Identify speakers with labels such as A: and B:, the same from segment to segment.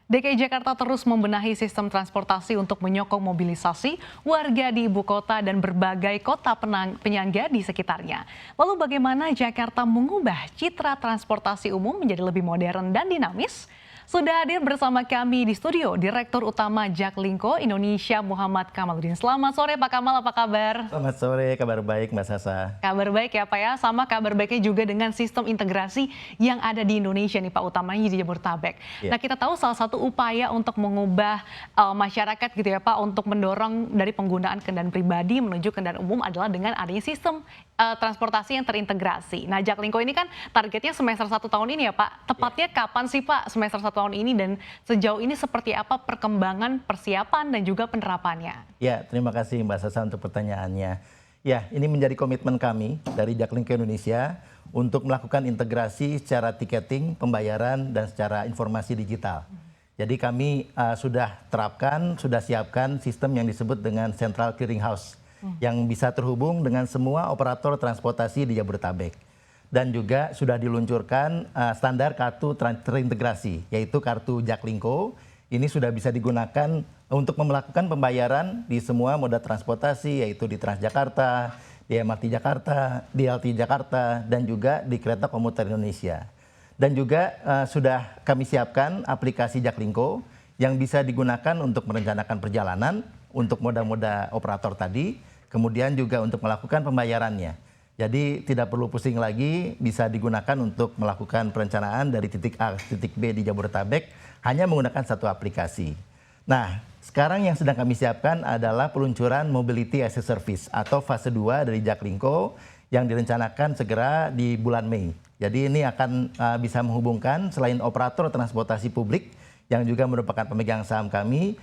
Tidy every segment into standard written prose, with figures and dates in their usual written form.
A: DKI Jakarta terus membenahi sistem transportasi untuk menyokong mobilisasi warga di ibu kota dan berbagai kota penyangga di sekitarnya. Lalu bagaimana Jakarta mengubah citra transportasi umum menjadi lebih modern dan dinamis? Sudah hadir bersama kami di studio Direktur Utama Jaklingko Indonesia Muhammad Kamaluddin. Selamat sore Pak Kamal, apa kabar?
B: Selamat sore, kabar baik Mbak Sasa.
A: Kabar baik ya Pak ya, sama kabar baiknya juga dengan sistem integrasi yang ada di Indonesia nih Pak, utamanya di Jabodetabek. Nah kita tahu salah satu upaya untuk mengubah masyarakat gitu ya Pak, untuk mendorong dari penggunaan kendaraan pribadi menuju kendaraan umum adalah dengan adanya sistem transportasi yang terintegrasi. Nah Jaklingko ini kan targetnya semester 1 tahun ini ya Pak, tepatnya kapan sih Pak semester 1 tahun ini dan sejauh ini seperti apa perkembangan persiapan dan juga penerapannya?
B: Ya, terima kasih Mbak Sasa untuk pertanyaannya. Ya, ini menjadi komitmen kami dari Jaklingko Indonesia untuk melakukan integrasi secara tiketing, pembayaran, dan secara informasi digital. Jadi kami sudah terapkan, sudah siapkan sistem yang disebut dengan Central Clearing House yang bisa terhubung dengan semua operator transportasi di Jabodetabek. Dan juga sudah diluncurkan standar kartu terintegrasi, yaitu kartu Jaklingko. Ini sudah bisa digunakan untuk melakukan pembayaran di semua moda transportasi, yaitu di Transjakarta, di MRT Jakarta, di LT Jakarta, dan juga di kereta komuter Indonesia. Dan juga sudah kami siapkan aplikasi Jaklingko yang bisa digunakan untuk merencanakan perjalanan untuk moda-moda operator tadi, kemudian juga untuk melakukan pembayarannya. Jadi tidak perlu pusing lagi, bisa digunakan untuk melakukan perencanaan dari titik A ke titik B di Jabodetabek hanya menggunakan satu aplikasi. Nah, sekarang yang sedang kami siapkan adalah peluncuran Mobility as a Service atau fase 2 dari Jaklingko yang direncanakan segera di bulan Mei. Jadi ini akan bisa menghubungkan selain operator transportasi publik yang juga merupakan pemegang saham kami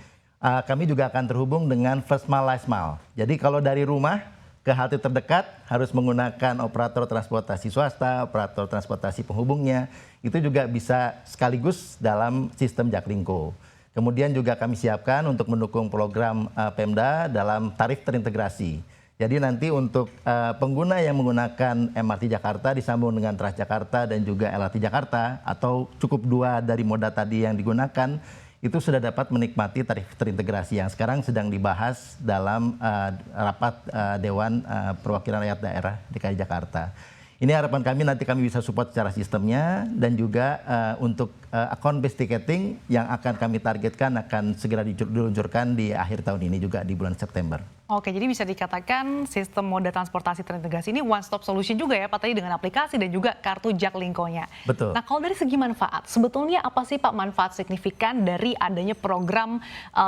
B: juga akan terhubung dengan First Mile Last Mile. Jadi kalau dari rumah ke halte terdekat harus menggunakan operator transportasi swasta, operator transportasi penghubungnya, itu juga bisa sekaligus dalam sistem Jaklingko. Kemudian juga kami siapkan untuk mendukung program Pemda dalam tarif terintegrasi. Jadi nanti untuk pengguna yang menggunakan MRT Jakarta disambung dengan Transjakarta dan juga LRT Jakarta atau cukup dua dari moda tadi yang digunakan, itu sudah dapat menikmati tarif terintegrasi yang sekarang sedang dibahas dalam rapat Dewan Perwakilan Rakyat Daerah DKI Jakarta. Ini harapan kami nanti kami bisa support secara sistemnya dan juga untuk account based ticketing yang akan kami targetkan akan segera diluncurkan di akhir tahun ini juga di bulan September.
A: Oke, jadi bisa dikatakan sistem moda transportasi terintegrasi ini one stop solution juga ya Pak tadi dengan aplikasi dan juga kartu Jaklingko-nya.
B: Betul.
A: Nah kalau dari segi manfaat, sebetulnya apa sih Pak manfaat signifikan dari adanya program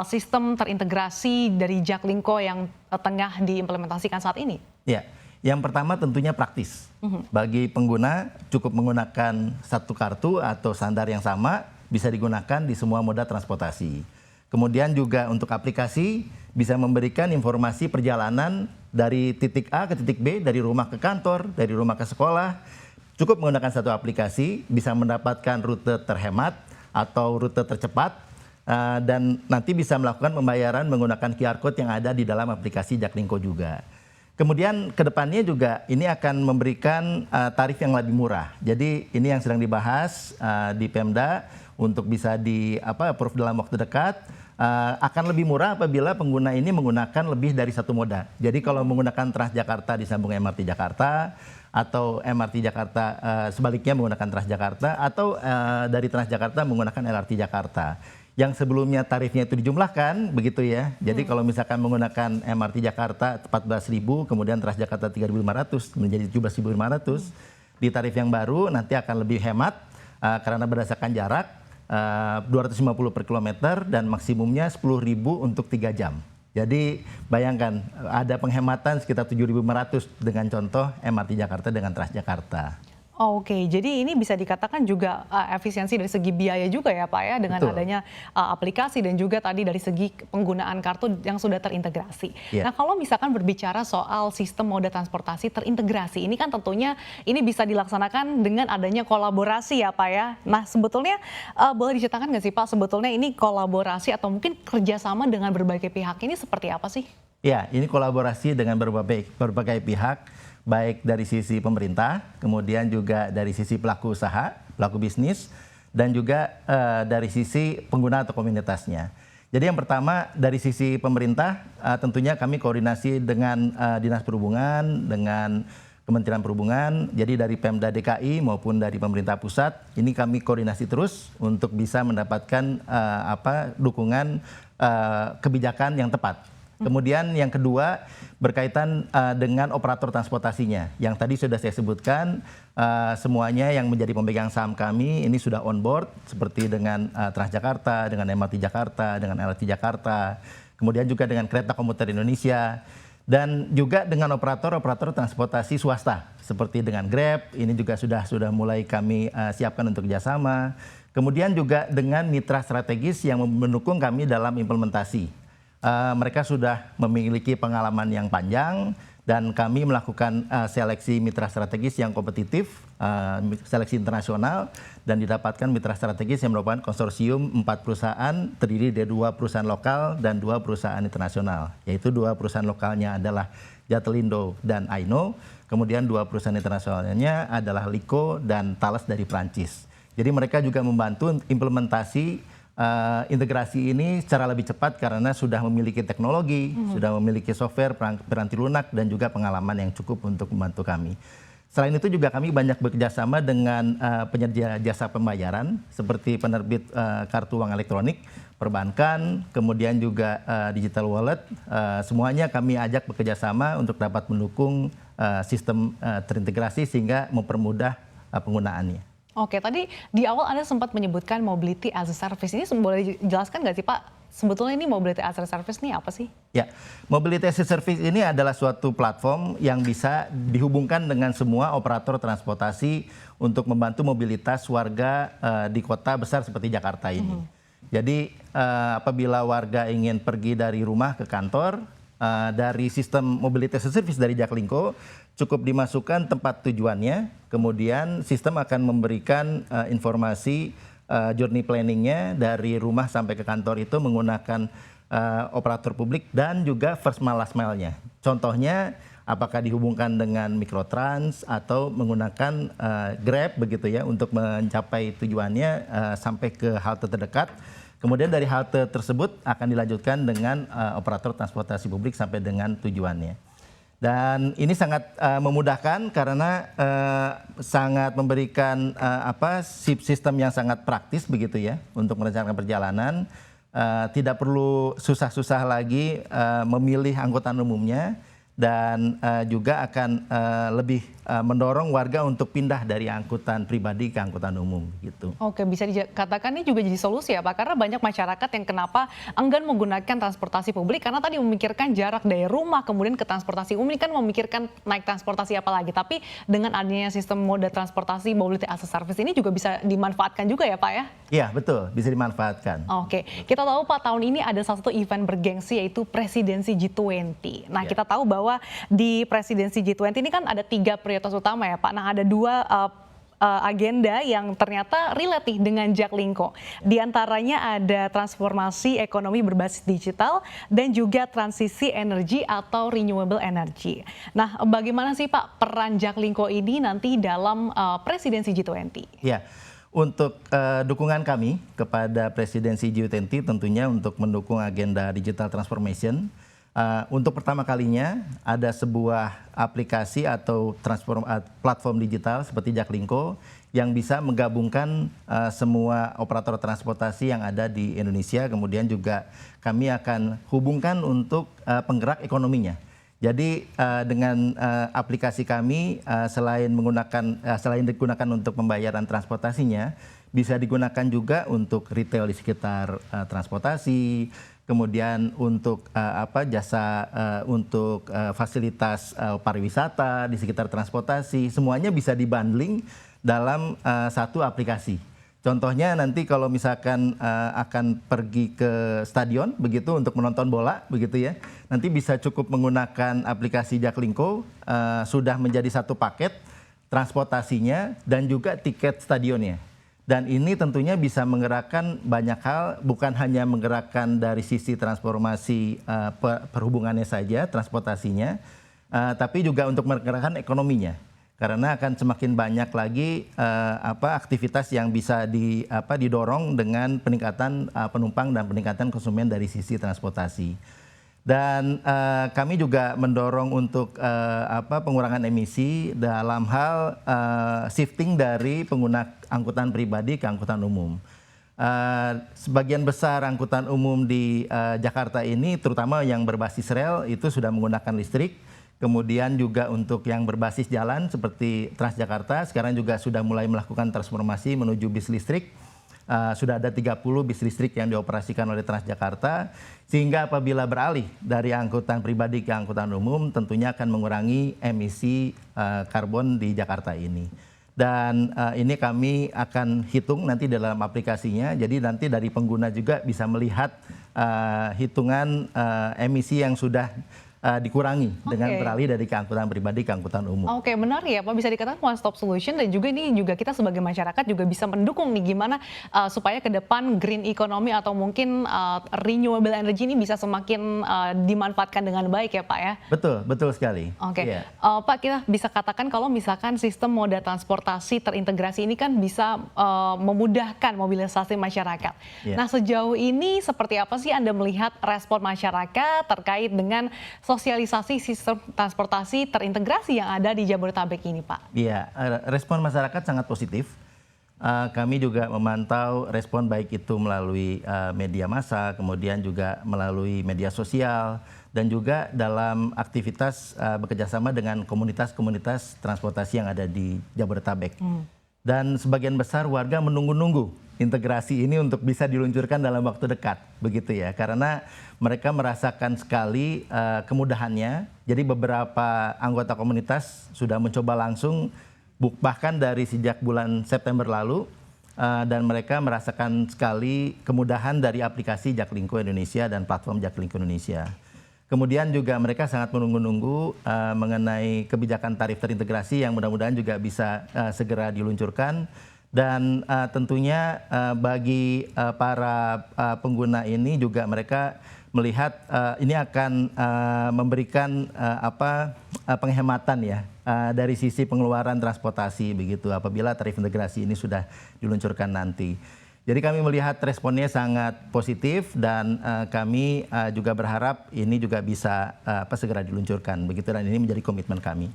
A: sistem terintegrasi dari Jaklingko yang tengah diimplementasikan saat ini?
B: Ya, yang pertama tentunya praktis. Bagi pengguna cukup menggunakan satu kartu atau standar yang sama bisa digunakan di semua moda transportasi. Kemudian juga untuk aplikasi bisa memberikan informasi perjalanan dari titik A ke titik B, dari rumah ke kantor, dari rumah ke sekolah. Cukup menggunakan satu aplikasi, bisa mendapatkan rute terhemat atau rute tercepat, dan nanti bisa melakukan pembayaran menggunakan QR Code yang ada di dalam aplikasi Jaklingko juga. Kemudian kedepannya juga ini akan memberikan tarif yang lebih murah. Jadi ini yang sedang dibahas di Pemda untuk bisa approve dalam waktu dekat. Akan lebih murah apabila pengguna ini menggunakan lebih dari satu moda. Jadi kalau menggunakan Transjakarta disambung MRT Jakarta atau MRT Jakarta sebaliknya menggunakan Transjakarta atau dari Transjakarta menggunakan LRT Jakarta. Yang sebelumnya tarifnya itu dijumlahkan begitu ya. Jadi kalau misalkan menggunakan MRT Jakarta 14.000 kemudian Transjakarta 3.500 menjadi 17.500 di tarif yang baru nanti akan lebih hemat karena berdasarkan jarak 250 per kilometer dan maksimumnya 10.000 untuk 3 jam. Jadi bayangkan ada penghematan sekitar 7.500 dengan contoh MRT Jakarta dengan Transjakarta.
A: Oke, jadi ini bisa dikatakan juga efisiensi dari segi biaya juga ya Pak ya dengan adanya aplikasi dan juga tadi dari segi penggunaan kartu yang sudah terintegrasi. Nah kalau misalkan berbicara soal sistem moda transportasi terintegrasi ini kan tentunya ini bisa dilaksanakan dengan adanya kolaborasi ya Pak ya. Nah sebetulnya boleh diceritakan nggak sih Pak sebetulnya ini kolaborasi atau mungkin kerjasama dengan berbagai pihak ini seperti apa sih?
B: Ya, ini kolaborasi dengan berbagai pihak. Baik dari sisi pemerintah, kemudian juga dari sisi pelaku usaha, pelaku bisnis, dan juga dari sisi pengguna atau komunitasnya. Jadi yang pertama dari sisi pemerintah tentunya kami koordinasi dengan Dinas Perhubungan, dengan Kementerian Perhubungan, jadi dari Pemda DKI maupun dari pemerintah pusat, ini kami koordinasi terus untuk bisa mendapatkan dukungan kebijakan yang tepat. Kemudian yang kedua berkaitan dengan operator transportasinya. Yang tadi sudah saya sebutkan, semuanya yang menjadi pemegang saham kami ini sudah on board, seperti dengan Transjakarta, dengan MRT Jakarta, dengan LRT Jakarta, kemudian juga dengan Kereta Komuter Indonesia, dan juga dengan operator-operator transportasi swasta seperti dengan Grab, ini juga sudah mulai kami siapkan untuk kerjasama. Kemudian juga dengan mitra strategis yang mendukung kami dalam implementasi. Mereka sudah memiliki pengalaman yang panjang dan kami melakukan seleksi mitra strategis yang kompetitif, seleksi internasional, dan didapatkan mitra strategis yang merupakan konsorsium 4 perusahaan terdiri dari 2 perusahaan lokal dan 2 perusahaan internasional, yaitu 2 perusahaan lokalnya adalah Jatelindo dan Aino, kemudian 2 perusahaan internasionalnya adalah Lico dan Thales dari Prancis. Jadi mereka juga membantu implementasi integrasi ini secara lebih cepat karena sudah memiliki teknologi, sudah memiliki software, peranti lunak, dan juga pengalaman yang cukup untuk membantu kami. Selain itu juga kami banyak bekerjasama dengan penyedia jasa pembayaran seperti penerbit kartu uang elektronik, perbankan, kemudian juga digital wallet. Semuanya kami ajak bekerjasama untuk dapat mendukung sistem terintegrasi sehingga mempermudah penggunaannya.
A: Oke, tadi di awal Anda sempat menyebutkan mobility as a service. Ini boleh dijelaskan nggak sih Pak, sebetulnya ini mobility as a service ini apa sih?
B: Ya, mobility as a service ini adalah suatu platform yang bisa dihubungkan dengan semua operator transportasi untuk membantu mobilitas warga di kota besar seperti Jakarta ini. Jadi apabila warga ingin pergi dari rumah ke kantor, dari sistem mobility as a service dari Jaklingko, cukup dimasukkan tempat tujuannya, kemudian sistem akan memberikan informasi journey planningnya dari rumah sampai ke kantor itu menggunakan operator publik dan juga first mile last mile-nya. Contohnya apakah dihubungkan dengan Mikrotrans atau menggunakan Grab begitu ya untuk mencapai tujuannya sampai ke halte terdekat. Kemudian dari halte tersebut akan dilanjutkan dengan operator transportasi publik sampai dengan tujuannya. Dan ini sangat memudahkan karena sangat memberikan sistem yang sangat praktis begitu ya untuk merencanakan perjalanan. Tidak perlu susah-susah lagi memilih angkutan umumnya dan juga akan lebih mendorong warga untuk pindah dari angkutan pribadi ke angkutan umum gitu.
A: Oke, bisa dikatakan ini juga jadi solusi ya Pak, karena banyak masyarakat yang kenapa enggan menggunakan transportasi publik karena tadi memikirkan jarak dari rumah kemudian ke transportasi umum, ini kan memikirkan naik transportasi apa lagi, tapi dengan adanya sistem moda transportasi mobility as a service ini juga bisa dimanfaatkan juga ya Pak ya?
B: Iya betul, bisa dimanfaatkan.
A: Oke, kita tahu Pak tahun ini ada salah satu event bergengsi yaitu presidensi G20. Nah kita tahu bahwa di presidensi G20 ini kan ada 3 prioritas utama ya Pak. Nah ada 2 agenda yang ternyata relate dengan Jaklingko. Di antaranya ada transformasi ekonomi berbasis digital dan juga transisi energi atau renewable energy. Nah bagaimana sih Pak peran Jaklingko ini nanti dalam presidensi G20?
B: Ya. Untuk dukungan kami kepada presidensi G20 tentunya untuk mendukung agenda digital transformation. Untuk pertama kalinya ada sebuah aplikasi atau platform digital seperti Jaklingko yang bisa menggabungkan semua operator transportasi yang ada di Indonesia. Kemudian juga kami akan hubungkan untuk penggerak ekonominya. Jadi dengan aplikasi kami selain digunakan untuk pembayaran transportasinya, bisa digunakan juga untuk retail di sekitar transportasi, kemudian untuk jasa untuk fasilitas pariwisata di sekitar transportasi, semuanya bisa dibundling dalam satu aplikasi. Contohnya nanti kalau misalkan akan pergi ke stadion begitu untuk menonton bola begitu ya, nanti bisa cukup menggunakan aplikasi Jaklingko, sudah menjadi satu paket transportasinya dan juga tiket stadionnya. Dan ini tentunya bisa menggerakkan banyak hal, bukan hanya menggerakkan dari sisi transformasi perhubungannya saja, transportasinya, tapi juga untuk menggerakkan ekonominya. karena akan semakin banyak lagi aktivitas yang bisa didorong dengan peningkatan penumpang dan peningkatan konsumen dari sisi transportasi. Dan kami juga mendorong untuk pengurangan emisi dalam hal shifting dari pengguna angkutan pribadi ke angkutan umum. Sebagian besar angkutan umum di Jakarta ini, terutama yang berbasis rel, itu sudah menggunakan listrik. Kemudian juga untuk yang berbasis jalan seperti Transjakarta, sekarang juga sudah mulai melakukan transformasi menuju bis listrik. Sudah ada 30 bis listrik yang dioperasikan oleh Transjakarta, sehingga apabila beralih dari angkutan pribadi ke angkutan umum, tentunya akan mengurangi emisi karbon di Jakarta ini. Dan ini kami akan hitung nanti dalam aplikasinya, jadi nanti dari pengguna juga bisa melihat hitungan emisi yang sudah dikurangi dengan beralih dari angkutan pribadi ke angkutan umum.
A: Oke, benar ya Pak, bisa dikatakan one stop solution, dan juga ini juga kita sebagai masyarakat juga bisa mendukung nih gimana supaya ke depan green economy atau mungkin renewable energy ini bisa semakin dimanfaatkan dengan baik ya Pak ya.
B: Betul, betul sekali.
A: Oke. Pak, kita bisa katakan kalau misalkan sistem moda transportasi terintegrasi ini kan bisa memudahkan mobilisasi masyarakat. Nah, sejauh ini seperti apa sih Anda melihat respon masyarakat terkait dengan sosialisasi sistem transportasi terintegrasi yang ada di Jabodetabek ini, Pak?
B: Iya, respon masyarakat sangat positif. Kami juga memantau respon baik itu melalui media massa, kemudian juga melalui media sosial, dan juga dalam aktivitas bekerjasama dengan komunitas-komunitas transportasi yang ada di Jabodetabek. Dan sebagian besar warga menunggu-nunggu integrasi ini untuk bisa diluncurkan dalam waktu dekat, begitu ya. Karena mereka merasakan sekali kemudahannya. Jadi beberapa anggota komunitas sudah mencoba langsung, bahkan dari sejak bulan September lalu, dan mereka merasakan sekali kemudahan dari aplikasi Jaklingko Indonesia dan platform Jaklingko Indonesia. Kemudian juga mereka sangat menunggu-nunggu mengenai kebijakan tarif terintegrasi yang mudah-mudahan juga bisa segera diluncurkan. Dan tentunya bagi para pengguna ini juga mereka melihat ini akan memberikan penghematan ya dari sisi pengeluaran transportasi begitu apabila tarif integrasi ini sudah diluncurkan nanti. Jadi kami melihat responnya sangat positif, dan kami juga berharap ini juga bisa segera diluncurkan begitu, dan ini menjadi komitmen kami.